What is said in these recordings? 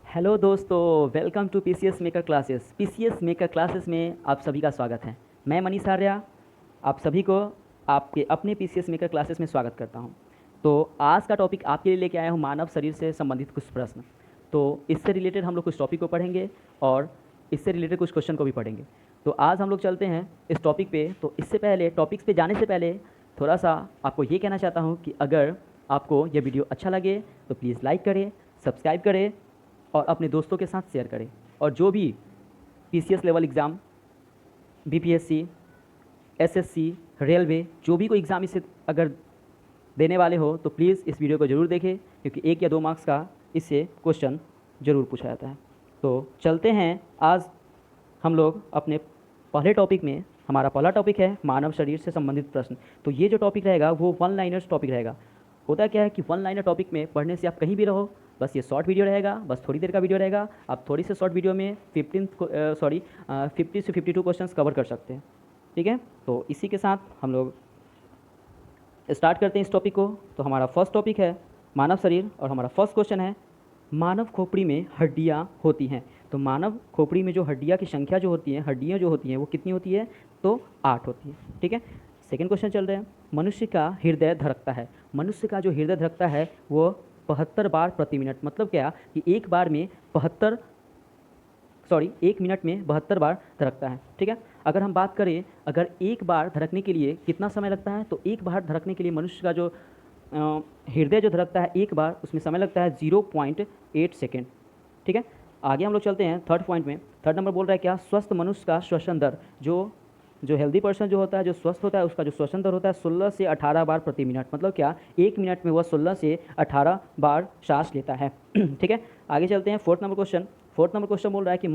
Hello दोस्तों, welcome to PCS maker classes. PCS maker classes में आप सभी का स्वागत है। मैं मनीष आर्या आप सभी को आपके अपने पीसीएस मेकर क्लासेस में स्वागत करता हूं। तो आज का टॉपिक आपके लिए लेके आया हूं मानव शरीर से संबंधित कुछ प्रश्न। तो इससे रिलेटेड हम लोग कुछ टॉपिक को पढ़ेंगे और इससे रिलेटेड कुछ क्वेश्चन को भी पढ़ेंगे। तो आज हम लोग चलते हैं इस टॉपिक पे। तो इससे पहले टॉपिक्स पे जाने से पहले थोड़ा सा आपको ये कहना चाहता हूँ कि अगर आपको यह वीडियो अच्छा लगे तो प्लीज़ लाइक करें, सब्सक्राइब करें और अपने दोस्तों के साथ शेयर करें। और जो भी PCS level exam, BPSC, SSC, railway, जो भी कोई एग्ज़ाम इससे अगर देने वाले हो तो प्लीज़ इस वीडियो को ज़रूर देखें, क्योंकि 1 या 2 मार्क्स का इससे क्वेश्चन ज़रूर पूछा जाता है। तो चलते हैं आज हम लोग अपने पहले टॉपिक में। हमारा पहला टॉपिक है मानव शरीर से संबंधित प्रश्न। तो ये जो टॉपिक रहेगा वो वन लाइनर्स टॉपिक रहेगा। होता क्या है कि वन लाइनर टॉपिक में पढ़ने से आप कहीं भी रहो, बस ये शॉर्ट वीडियो रहेगा, बस थोड़ी देर का वीडियो रहेगा। आप थोड़ी से शॉर्ट वीडियो में 50 से 52 क्वेश्चंस कवर कर सकते हैं। ठीक है, तो इसी के साथ हम लोग स्टार्ट करते हैं इस टॉपिक को। तो हमारा फर्स्ट टॉपिक है मानव शरीर और हमारा फर्स्ट क्वेश्चन है मानव खोपड़ी में हड्डियाँ होती हैं। तो मानव खोपड़ी में जो हड्डियाँ की संख्या जो होती है, हड्डियाँ जो होती हैं वो कितनी होती है? तो 8 होती है। ठीक है, सेकेंड क्वेश्चन चल रहे हैं। मनुष्य का हृदय धड़कता है। मनुष्य का जो हृदय धड़कता है वो 72 बार प्रति मिनट। मतलब क्या कि एक मिनट में 72 बार धड़कता है। ठीक है, अगर हम बात करें, अगर एक बार धड़कने के लिए कितना समय लगता है, तो एक बार धड़कने के लिए मनुष्य का जो हृदय जो धड़कता है एक बार, उसमें समय लगता है 0.8 सेकेंड। ठीक है, आगे हम लोग चलते हैं थर्ड पॉइंट में। थर्ड नंबर बोल रहा है क्या? स्वस्थ मनुष्य का श्वसन दर, जो हेल्दी पर्सन जो होता है, जो स्वस्थ होता है, उसका जो श्वसन दर होता है 16 से 18 बार प्रति मिनट। मतलब क्या, एक मिनट में वह 16 से 18 बार सांस लेता है। ठीक है, आगे चलते हैं fourth number question. Fourth number question बोल रहा है कि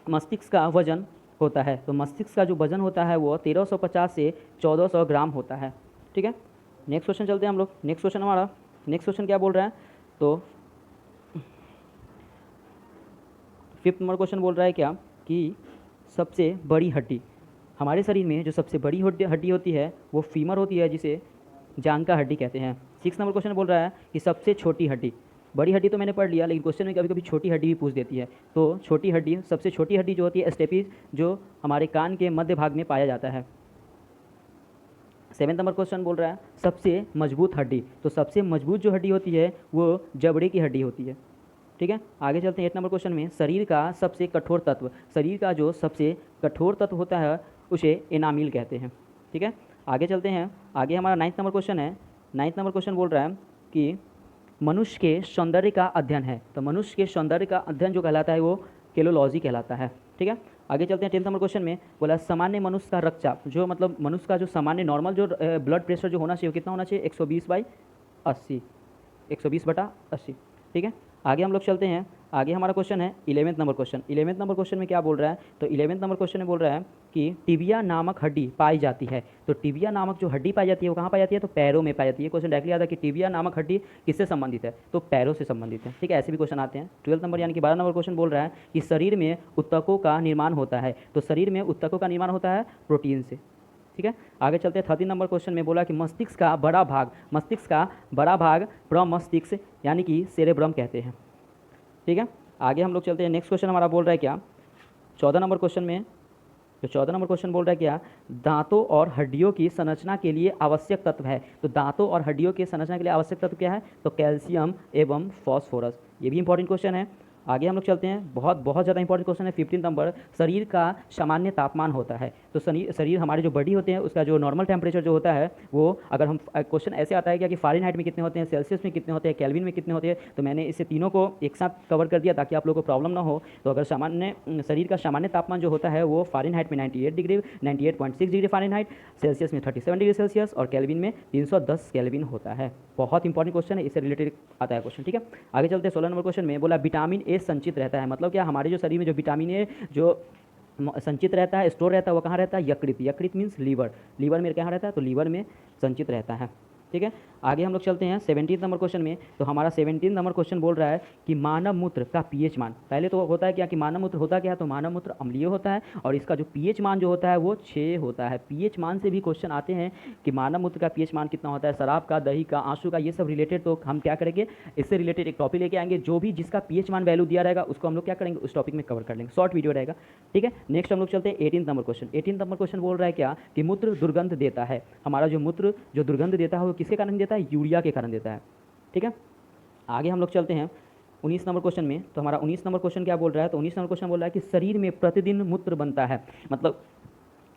मस्तिष्क का वजन होता है। तो मस्तिष्क का जो वजन होता है वो 1350 से 1400 ग्राम होता है। ठीक है, नेक्स्ट क्वेश्चन चलते हैं हम लोग। नेक्स्ट क्वेश्चन क्या बोल रहा है? तो फिफ्थ नंबर क्वेश्चन बोल रहा है क्या कि सबसे बड़ी हड्डी, हमारे शरीर में जो सबसे बड़ी हड्डी होती है वो फीमर होती है, जिसे जांग का हड्डी कहते हैं। सिक्स नंबर क्वेश्चन बोल रहा है कि सबसे छोटी हड्डी, बड़ी हड्डी तो मैंने पढ़ लिया, लेकिन क्वेश्चन में कभी कभी छोटी हड्डी भी पूछ देती है। तो छोटी हड्डी, सबसे छोटी हड्डी जो होती है स्टेपिस, जो हमारे कान के मध्य भाग में पाया जाता है। सेवेंथ नंबर क्वेश्चन बोल रहा है सबसे मजबूत हड्डी। तो सबसे मजबूत जो हड्डी होती है वो जबड़े की हड्डी होती है। ठीक है, आगे चलते हैं 8 नंबर क्वेश्चन में। शरीर का सबसे कठोर तत्व, शरीर का जो सबसे कठोर तत्व होता है उसे एनामिल कहते हैं। ठीक है, आगे चलते हैं। आगे हमारा 9th नंबर क्वेश्चन है। 9th नंबर क्वेश्चन बोल रहा है कि मनुष्य के सौंदर्य का अध्ययन है। तो मनुष्य के सौंदर्य का अध्ययन जो कहलाता है वो केलोलॉजी कहलाता है। ठीक है, आगे चलते हैं 10th नंबर क्वेश्चन में। बोला सामान्य मनुष्य का रक्तचाप, जो मतलब मनुष्य का जो सामान्य नॉर्मल जो ब्लड प्रेशर जो होना चाहिए वो कितना होना चाहिए? 120/80, 120/80। ठीक है, आगे हम लोग चलते हैं। आगे हमारा क्वेश्चन है 11th number question. 11th number question में क्या बोल रहा है? तो 11th नंबर क्वेश्चन में बोल रहा है कि टिबिया नामक हड्डी पाई जाती है। तो टिबिया नामक जो हड्डी पाई जाती है वो कहाँ पाई जाती है? तो पैरों में पाई जाती है। क्वेश्चन डायरेक्टली आता है कि टिबिया नामक हड्डी किससे संबंधित है? तो पैरों से संबंधित है। ठीक है, ऐसे भी क्वेश्चन आते हैं। 12th नंबर यानी कि 12 नंबर क्वेश्चन बोल रहा है कि शरीर में ऊतकों का निर्माण होता है। तो शरीर में ऊतकों का निर्माण होता है प्रोटीन से। ठीक है, आगे चलते हैं 13 नंबर क्वेश्चन में। बोला कि मस्तिष्क का बड़ा भाग प्रमस्तिष्क यानी कि सेरेब्रम कहते हैं। ठीक है, आगे हम लोग चलते हैं। नेक्स्ट क्वेश्चन हमारा बोल रहा है क्या? 14 नंबर क्वेश्चन में, जो 14 नंबर क्वेश्चन बोल रहा है क्या? दांतों और हड्डियों की संरचना के लिए आवश्यक तत्व है। तो दांतों और हड्डियों की संरचना के लिए आवश्यक तत्व क्या है? तो कैल्शियम एवं फॉस्फोरस। ये भी इंपॉर्टेंट क्वेश्चन है। आगे हम लोग चलते हैं। बहुत बहुत ज़्यादा इंपॉर्टेंट क्वेश्चन है 15 नंबर। शरीर का सामान्य तापमान होता है। तो शरीर हमारे जो बॉडी होते हैं उसका जो नॉर्मल टेम्परेचर जो होता है वो, अगर हम क्वेश्चन ऐसे आता है क्या कि फ़ारेनहाइट में कितने होते हैं, सेल्सियस में कितने होते हैं, केल्विन में कितने होते हैं, तो मैंने इसे तीनों को एक साथ कवर कर दिया ताकि आप लोगों को प्रॉब्लम ना हो। तो अगर शरीर का सामान्य तापमान जो होता है वो फ़ारेनहाइट में 98.6 डिग्री फ़ारेनहाइट, सेल्सियस में 37 डिग्री सेल्सियस और केल्विन में 310 केल्विन होता है। बहुत इंपॉर्टेंट क्वेश्चन है, इससे रिलेटेड आता है क्वेश्चन। ठीक है, आगे चलते हैं 16 नंबर क्वेश्चन में। बोला विटामिन ए संचित रहता है। मतलब क्या, हमारे जो शरीर में जो विटामिन ए जो संचित रहता है, स्टोर रहता है, वो कहाँ रहता है? यकृत। यकृत मीन्स लीवर। लीवर में कहाँ रहता है? तो लीवर में संचित रहता है। ठीक ठीक है। आगे हम लोग चलते हैं 17 नंबर क्वेश्चन में। तो हमारा 17 नंबर क्वेश्चन बोल रहा है कि मानव मूत्र का पीएच मान, पहले तो होता है क्या कि मानव मूत्र होता क्या है, तो मानव मूत्र अम्लीय होता है और इसका जो पीएच मान जो होता है वो 6 होता है। पीएच मान से भी क्वेश्चन आते हैं कि मानव मूत्र का पीएच मान कितना होता है, शराब का, दही का, आंसू का, ये सब रिलेटेड। तो हम क्या करेंगे, इससे रिलेटेड एक टॉपिक लेके आएंगे, जो भी जिसका पीएच मान वैल्यू दिया रहेगा उसको हम लोग क्या करेंगे, उस टॉपिक में कवर कर लेंगे, शॉर्ट वीडियो रहेगा। ठीक है, नेक्स्ट हम लोग चलते हैं 18 नंबर क्वेश्चन। 18 नंबर क्वेश्चन बोल रहा है क्या कि मूत्र दुर्गंध देता है। हमारा जो मूत्र जो दुर्गंध देता है वो किसके कारण देता है, यूरिया के कारण देता है। ठीक है, आगे हम लोग चलते हैं 19 नंबर क्वेश्चन में। तो हमारा 19 नंबर क्वेश्चन क्या बोल रहा है, तो 19 नंबर क्वेश्चन बोल रहा है कि शरीर में प्रतिदिन मूत्र बनता है, मतलब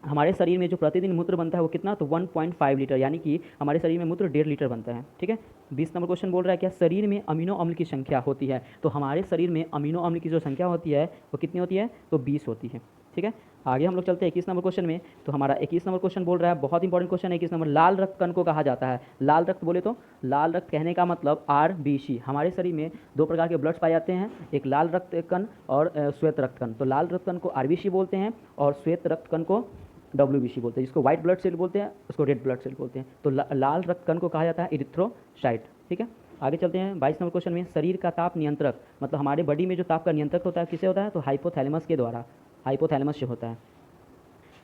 हमारे शरीर में जो प्रतिदिन मूत्र बनता है वो कितना, तो 1.5 लीटर, यानी कि हमारे शरीर में मूत्र 1.5 लीटर बनता है। ठीक है, 20 नंबर क्वेश्चन बोल रहा है क्या शरीर में अमीनो अम्ल की संख्या होती है। तो हमारे शरीर में अमीनो अम्ल की जो संख्या होती है वो कितनी होती है, तो 20 होती है। ठीक है, आगे हम लोग चलते हैं 21 नंबर क्वेश्चन में। तो हमारा 21 नंबर क्वेश्चन बोल रहा है, बहुत इंपॉर्टेंट क्वेश्चन है 21 नंबर, लाल रक्त कण को कहा जाता है। लाल रक्त बोले तो लाल रक्त कहने का मतलब RBC। हमारे शरीर में 2 प्रकार के ब्लड्स पाए जाते हैं, एक लाल रक्त कण और श्वेत रक्त कण। तो लाल रक्त कण को RBC बोलते हैं और श्वेत रक्त कण को WBC बोलते हैं, जिसको व्हाइट ब्लड सेल बोलते हैं, उसको रेड ब्लड सेल बोलते हैं। तो लाल रक्त कण को कहा जाता है इरिथ्रोसाइट। ठीक है, आगे चलते हैं 22 नंबर क्वेश्चन में। शरीर का ताप नियंत्रक, मतलब हमारे बॉडी में जो ताप का नियंत्रक होता है किससे होता है, तो हाइपोथैलेमस के द्वारा, हाइपोथैलेमस से होता है।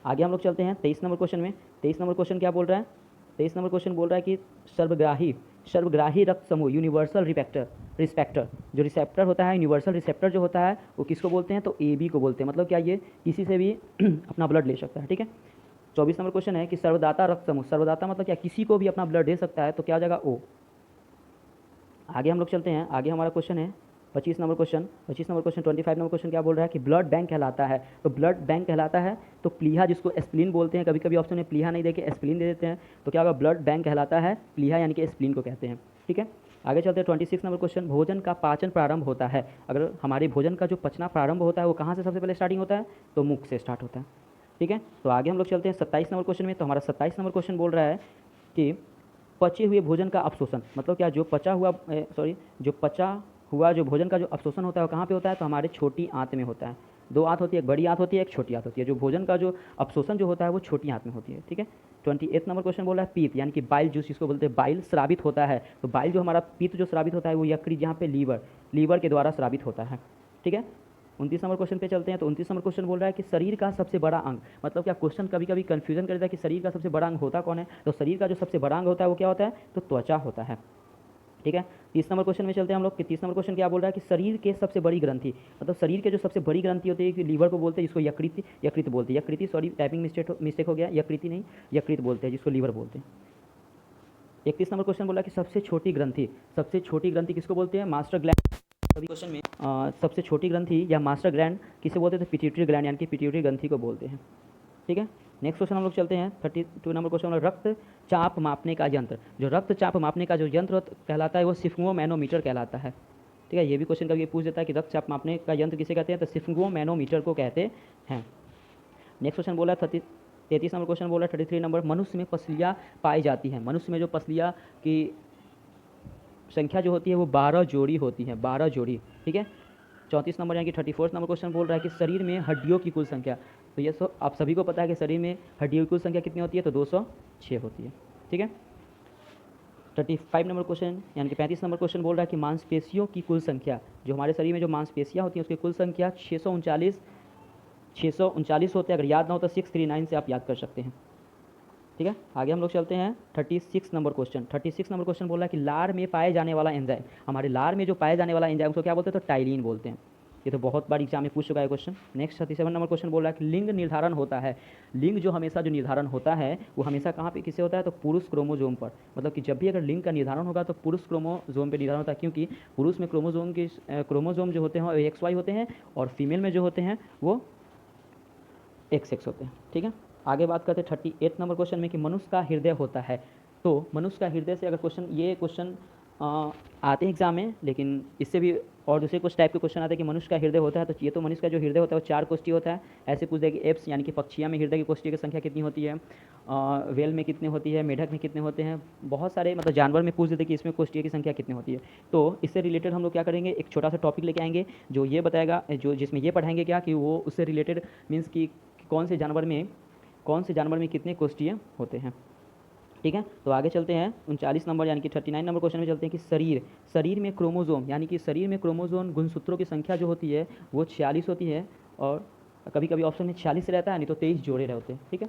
आगे हम लोग चलते हैं 23 नंबर क्वेश्चन में। 23 नंबर क्वेश्चन क्या बोल रहा है, 23 नंबर क्वेश्चन बोल रहा है कि सर्वग्राही रक्त समूह, यूनिवर्सल रिस्पेक्टर, जो रिसेप्टर होता है, यूनिवर्सल रिसेप्टर जो होता है वो किसको बोलते हैं, तो AB को बोलते हैं। मतलब क्या, ये किसी से भी अपना ब्लड ले सकता है। ठीक है, 24 नंबर क्वेश्चन है कि सर्वदाता रक्त समूह, सर्वदाता मतलब क्या, किसी को भी अपना ब्लड दे सकता है, तो क्या हो जाएगा, O। आगे हम लोग चलते हैं, आगे हमारा क्वेश्चन है 25 number question. 25 number question 25 number question क्या बोल रहा है कि ब्लड बैंक कहलाता है। तो ब्लड बैंक कहलाता है तो प्लीहा, जिसको एस्प्लीन बोलते हैं, कभी कभी ऑप्शन में प्लीहा नहीं देके एस्प्लीन दे देते हैं, तो क्या होगा, ब्लड बैंक कहलाता है, प्लीहा यानी कि एस्प्लीन को कहते हैं। ठीक है, आगे चलते हैं 26 नंबर क्वेश्चन। भोजन का पाचन प्रारंभ होता है, अगर हमारे भोजन का जो पचना प्रारंभ होता है वो कहाँ से सबसे पहले स्टार्टिंग होता है, तो मुख से स्टार्ट होता है। ठीक है, तो आगे हम लोग चलते हैं 27 नंबर क्वेश्चन में। तो हमारा 27 नंबर क्वेश्चन बोल रहा है कि पचे हुए भोजन का अवशोषण, मतलब क्या, जो पचा हुआ जो भोजन का जो अवशोषण होता है वो कहाँ पे होता है, तो हमारे छोटी आंत में होता है। 2 आंत होती है, एक बड़ी आंत होती है, एक छोटी आंत होती है। जो भोजन का जो अवशोषण जो होता है वो छोटी आंत में होती है। ठीक है, 28 नंबर क्वेश्चन बोल रहा है पीत, यानी कि बाइल जूस जिसको बोलते हैं, बाइल स्रावित होता है। तो बाइल जो हमारा पीत जो स्रावित होता है वो यकृत, जहाँ पे लीवर के द्वारा स्रावित होता है। ठीक है, 29 नंबर क्वेश्चन पे चलते हैं। तो 29 नंबर क्वेश्चन बोल रहा है कि शरीर का सबसे बड़ा अंग, मतलब क्या, क्वेश्चन कभी कभी कन्फ्यूजन करता है कि शरीर का सबसे बड़ा अंग होता कौन है। तो शरीर का जो सबसे बड़ा अंग होता है वो क्या होता है, तो त्वचा होता है। ठीक है, 30 नंबर क्वेश्चन में चलते हैं हम लोग कि 30 नंबर क्वेश्चन क्या बोल रहा है कि शरीर के सबसे बड़ी ग्रंथि, मतलब शरीर के जो सबसे बड़ी ग्रंथि होती है कि लीवर को बोलते हैं, जिसको यकृत बोलते हैं। यकृति, सॉरी टाइपिंग मिस्टेक हो गया, यकृति नहीं यकृत बोलते हैं, जिसको लीवर बोलते हैं। 31 नंबर क्वेश्चन बोला कि सबसे छोटी ग्रंथि किसको बोलते हैं, मास्टर ग्लैंड। सभी क्वेश्चन में सबसे छोटी ग्रंथि या मास्टर ग्लैंड किसे बोलते हैं, तो पिट्यूटरी ग्लैंड यानी कि पिट्यूटरी ग्रंथि को बोलते हैं। ठीक है, नेक्स्ट क्वेश्चन हम लोग चलते हैं 32 नंबर क्वेश्चन, रक्तचाप मापने का यंत्र। जो रक्तचाप मापने का जो यंत्र कहलाता है वो स्फिग्मोमैनोमीटर कहलाता है। ठीक है, ये भी क्वेश्चन कभी पूछ देता है कि रक्तचाप मापने का यंत्र किसे कहते हैं, तो स्फिग्मोमैनोमीटर को कहते हैं। नेक्स्ट क्वेश्चन बोला 33 नंबर क्वेश्चन बोला 33 नंबर, मनुष्य में पसलियाँ पाई जाती हैं। मनुष्य में जो पसलियाँ की संख्या जो होती है वो 12 जोड़ी होती है, 12 जोड़ी। ठीक है, 34 नंबर यानी कि 34 नंबर क्वेश्चन बोल रहा है कि शरीर में हड्डियों की कुल संख्या। तो ये आप सभी को पता है कि शरीर में हड्डियों की कुल संख्या कितनी होती है, तो 206 होती है। ठीक है, 35 नंबर क्वेश्चन यानी कि 35 नंबर क्वेश्चन बोल रहा है कि मांसपेशियों की कुल संख्या, जो हमारे शरीर में जो मांसपेशियाँ होती हैं उसकी कुल संख्या 639 होते हैं। अगर याद ना हो तो 639 से आप याद कर सकते हैं। ठीक है, आगे हम लोग चलते हैं 36 नंबर क्वेश्चन। 36 नंबर क्वेश्चन बोल रहा है कि लार में पाए जाने वाला एंजाइम, हमारे लार में जो पाए जाने वाला एंजाइम उसको क्या बोलते हैं, तो टाइलिन बोलते हैं। ये तो बहुत बार एग्जाम में पूछ चुका है क्वेश्चन। नेक्स्ट 37 नंबर क्वेश्चन बोल रहा है कि लिंग निर्धारण होता है। लिंग जो हमेशा जो निर्धारण होता है वो हमेशा कहाँ पे किससे होता है, तो पुरुष क्रोमोजोम पर। मतलब कि जब भी अगर लिंग का निर्धारण होगा तो पुरुष क्रोमोजोम पर निर्धारण होता है, क्योंकि पुरुष में क्रोमोजोम जो होते हैं वो XY होते हैं और फीमेल में जो होते हैं वो XX होते हैं। ठीक है, आगे बात करते हैं 38 नंबर क्वेश्चन में कि मनुष्य का हृदय होता है। तो मनुष्य का हृदय से अगर क्वेश्चन आते हैं एग्जाम में, लेकिन इससे भी और दूसरे कुछ टाइप के क्वेश्चन आते हैं कि मनुष्य का हृदय होता है। तो ये तो मनुष्य का जो हृदय होता है वो 4 कोष्ठी होता है। ऐसे पूछ देगी एप्स यानी कि पक्षियाँ में हृदय की कोष्ठी की संख्या कितनी होती है, वेल में कितनी होती है, मेढक में कितने होते हैं, बहुत सारे मतलब जानवर में पूछ देते कि इसमें कोष्ठी की संख्या कितनी होती है। तो इससे रिलेटेड हम लोग क्या करेंगे, एक छोटा सा टॉपिक लेके आएंगे जो ये बताएगा, जो जिसमें ये पढ़ाएंगे क्या कि वो उससे रिलेटेड मीन्स कि कौन से जानवर में कितने कोष्ठीय होते हैं। ठीक है। तो आगे चलते हैं 39 नंबर यानी कि 39 नंबर क्वेश्चन में चलते हैं कि शरीर में क्रोमोजोम यानी कि शरीर में क्रोमोजोम गुणसूत्रों की संख्या जो होती है वो 46 होती है, और कभी कभी ऑप्शन में 46 रहता है, नहीं तो 23 जोड़े रहते हैं। ठीक है,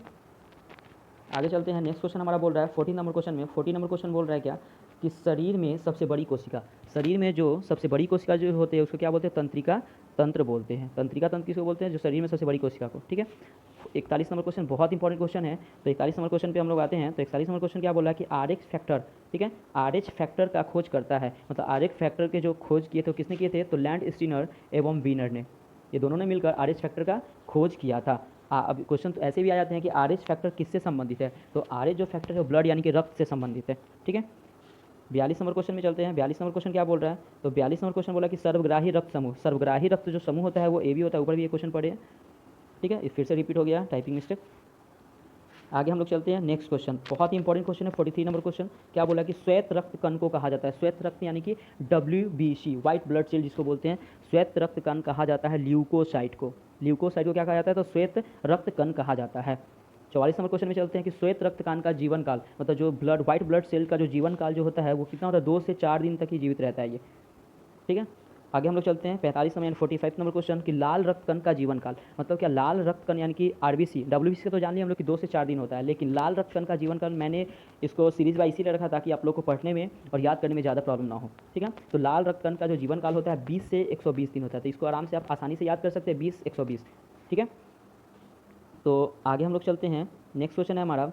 आगे चलते हैं। नेक्स्ट क्वेश्चन हमारा बोल रहा है 14 नंबर क्वेश्चन में, 14 नंबर क्वेश्चन बोल रहा है क्या कि शरीर में सबसे बड़ी कोशिका, शरीर में जो सबसे बड़ी कोशिका जो होते हैं उसको क्या बोलते हैं, तंत्रिका तंत्र बोलते हैं। तंत्रिका तंत्र किसको बोलते हैं, जो शरीर में सबसे बड़ी कोशिका को। ठीक है, 41 नंबर क्वेश्चन बहुत इंपॉर्टेंट क्वेश्चन है। तो 41 नंबर क्वेश्चन पे हम लोग आते हैं। तो 41 नंबर क्वेश्चन क्या बोला है कि RH फैक्टर, ठीक है, RH फैक्टर का खोज करता है, मतलब RH फैक्टर के जो खोज किए थे किसने किए थे, तो लैंड स्टीनर एवं वीनर ने, ये दोनों ने मिलकर RH फैक्टर का खोज किया था। अब क्वेश्चन तो ऐसे भी आ जाते हैं कि RH फैक्टर किससे संबंधित है, तो RH जो फैक्टर है वो ब्लड यानी कि रक्त से संबंधित है। ठीक है, 42 नंबर क्वेश्चन में चलते हैं। 42 नंबर क्वेश्चन क्या बोल रहा है, तो 42 नंबर क्वेश्चन बोला कि सर्वग्राही रक्त समूह, सर्वग्राही रक्त जो समूह होता है वो AB होता है, ऊपर भी ये क्वेश्चन पढ़े। ठीक है, फिर से रिपीट हो गया, टाइपिंग मिस्टेक। आगे हम लोग चलते हैं। नेक्स्ट क्वेश्चन बहुत ही इंपॉर्टेंट क्वेश्चन है, 43 नंबर क्वेश्चन क्या बोला कि श्वेत रक्त कण को कहा जाता है, श्वेत रक्त यानी कि WBC व्हाइट ब्लड सेल जिसको बोलते हैं, श्वेत रक्त कण कहा जाता है ल्यूकोसाइट को। ल्यूकोसाइट को क्या कहा जाता है, तो श्वेत रक्त कण कहा जाता है। 44 नंबर क्वेश्चन में चलते हैं कि श्वेत रक्त कण का जीवन काल, मतलब जो व्हाइट ब्लड सेल का जो जीवन काल जो होता है वो कितना होता है, 2 से 4 दिन तक ही जीवित रहता है ये। ठीक है, आगे हम लोग चलते हैं 45 नंबर 45 नंबर क्वेश्चन कि लाल रक्त कण का जीवन काल, मतलब क्या लाल रक्त कण यानी कि RBC, WBC का तो जान लिया हम लोग कि 2 से 4 दिन होता है, लेकिन लाल रक्त कण का जीवन काल मैंने इसको सीरीज वाइज इसीलिए रखा ताकि आप लोग को पढ़ने में और याद करने में ज़्यादा प्रॉब्लम ना हो। ठीक है, तो लाल रक्त कण का जो जीवन काल होता है 20 से 120 दिन होता है, तो इसको आराम से आप आसानी से याद कर सकते हैं 20-120। ठीक है, तो आगे हम लोग चलते हैं। नेक्स्ट क्वेश्चन है हमारा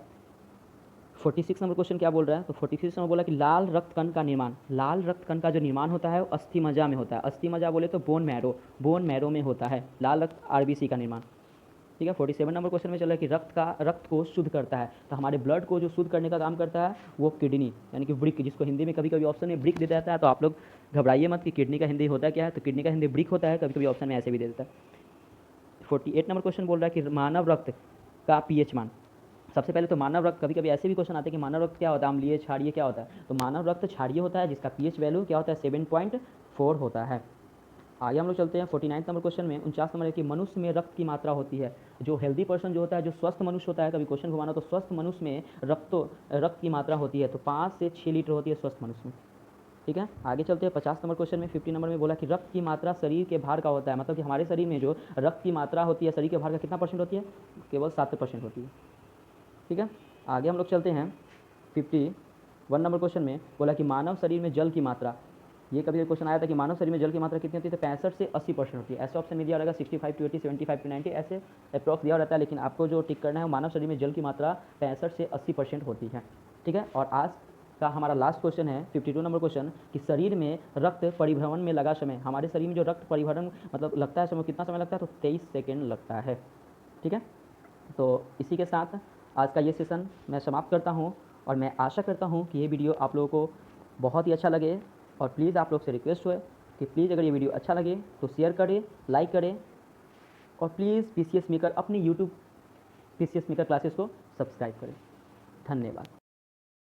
46 नंबर क्वेश्चन क्या बोल रहा है, तो 46 नंबर बोला कि लाल रक्त कण का निर्माण, लाल रक्त कण का जो निर्माण होता है वो अस्थि मज्जा में होता है। अस्थि मज्जा बोले तो बोन मैरो, बोन मैरो में होता है लाल रक्त RBC का निर्माण। ठीक है, 47 नंबर क्वेश्चन में चला है कि रक्त को शुद्ध करता है, तो हमारे ब्लड को जो शुद्ध करने का काम करता है वो किडनी यानी कि ब्रिक, जिसको हिंदी में कभी कभी ऑप्शन में ब्रिक दे देता है, तो आप लोग घबराइए मत कि किडनी का हिंदी होता क्या है, तो किडनी का हिंदी ब्रिक होता है, कभी कभी ऑप्शन में ऐसे भी दे देता है। 48 नंबर क्वेश्चन बोल रहा है कि मानव रक्त का pH मान। सबसे पहले तो मानव रक्त, कभी कभी ऐसे भी क्वेश्चन आते हैं कि मानव रक्त क्या होता है, अम्लीय क्षारीय क्या होता है, तो मानव रक्त क्षारीय होता है जिसका pH वैल्यू क्या होता है, 7.4 होता है। आगे हम लोग चलते हैं 49 नंबर क्वेश्चन में। 49 नंबर है कि मनुष्य में रक्त की मात्रा होती है, जो हेल्दी पर्सन जो होता है, जो स्वस्थ मनुष्य होता है, कभी क्वेश्चन घुमाना, तो स्वस्थ मनुष्य में रक्त की मात्रा होती है तो 5 से 6 लीटर होती है स्वस्थ मनुष्य में। ठीक है, आगे चलते हैं 50 नंबर क्वेश्चन में। 50 नंबर में बोला कि रक्त की मात्रा शरीर के भार का होता है, मतलब कि हमारे शरीर में जो रक्त की मात्रा होती है शरीर के भार का कितना % होती है, केवल 7% होती है। ठीक है, आगे हम लोग चलते हैं 51 नंबर क्वेश्चन में। बोला कि मानव शरीर में जल की मात्रा, ये कभी क्वेश्चन आया था कि मानव शरीर में जल की मात्रा कितनी होती है, तो 65 से 80% होती है। ऐसे ऑप्शन में दिया रहेगा 65 to 80, 75 to 90, ऐसे अप्रॉक्स दिया रहता है, लेकिन आपको जो टिक करना है मानव शरीर में जल की मात्रा 65 से 80% होती है। ठीक है, और आज का हमारा लास्ट क्वेश्चन है 52 नंबर क्वेश्चन कि शरीर में रक्त परिभ्रमण में लगा समय, हमारे शरीर में जो रक्त परिभ्रमण मतलब लगता है समय, कितना समय लगता है, तो 23 सेकेंड लगता है। ठीक है, तो इसी के साथ आज का ये सेशन मैं समाप्त करता हूँ, और मैं आशा करता हूँ कि ये वीडियो आप लोगों को बहुत ही अच्छा लगे, और प्लीज़ आप लोग से रिक्वेस्ट है कि प्लीज़ अगर ये वीडियो अच्छा लगे तो शेयर करें, लाइक करें, और प्लीज़ PCS मेकर अपनी YouTube PCS मेकर क्लासेस को सब्सक्राइब करें। धन्यवाद।